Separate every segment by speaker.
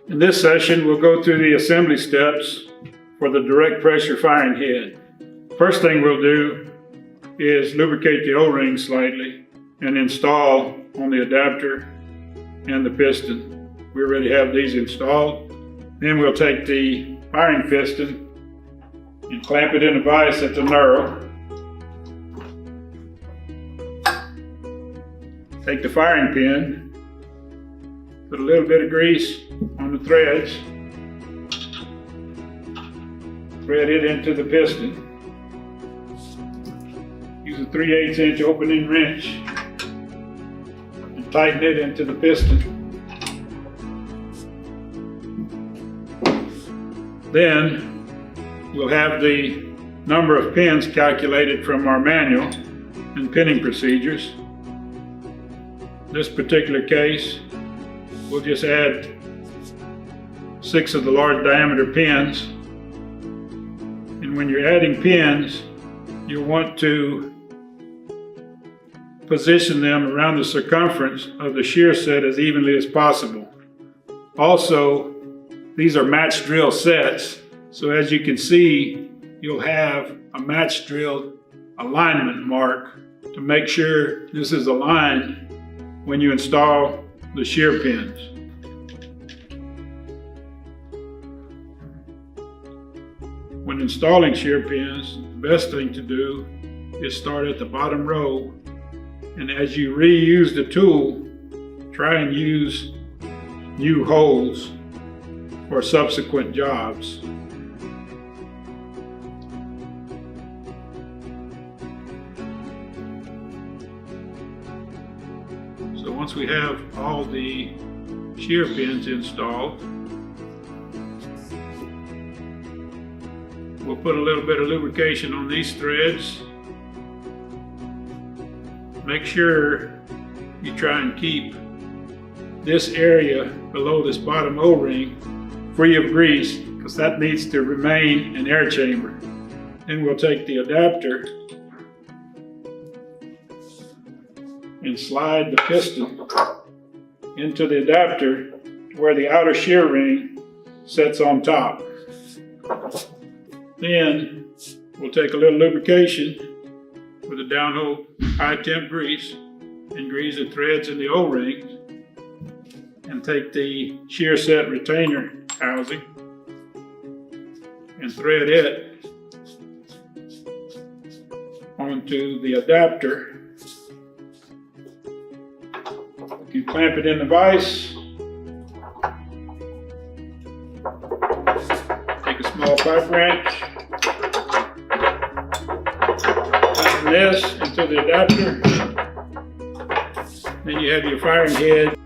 Speaker 1: In this session, we'll go through the assembly steps for the direct pressure firing head. First thing we'll do is lubricate the O-ring slightly and install on the adapter and the piston. We already have these installed. Then we'll take the firing piston and clamp it in a vise at the knurl. Take the firing pin, put a little bit of grease on the threads, thread it into the piston. Use a 3/8 inch opening wrench and tighten it into the piston. Then we'll have the number of pins calculated from our manual and pinning procedures. In this particular case, we'll just add 6 of the large diameter pins. And when you're adding pins, you'll want to position them around the circumference of the shear set as evenly as possible. Also, these are match drill sets, so as you can see, you'll have a match drill alignment mark to make sure this is aligned when you install the shear pins. When installing shear pins, the best thing to do is start at the bottom row, and as you reuse the tool, try and use new holes for subsequent jobs. So once we have all the shear pins installed, we'll put a little bit of lubrication on these threads. Make sure you try and keep this area below this bottom O-ring free of grease, because that needs to remain an air chamber. Then we'll take the adapter and slide the piston into the adapter where the outer shear ring sets on top. Then we'll take a little lubrication with a downhole high temp grease and grease the threads in the O-rings, and take the shear set retainer housing and thread it onto the adapter. You clamp it in the vise. Take a small pipe wrench, tighten this into the adapter. Then you have your firing head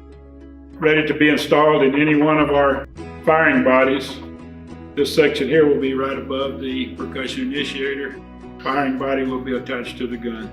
Speaker 1: ready to be installed in any one of our firing bodies. This section here will be right above the percussion initiator. Firing body will be attached to the gun.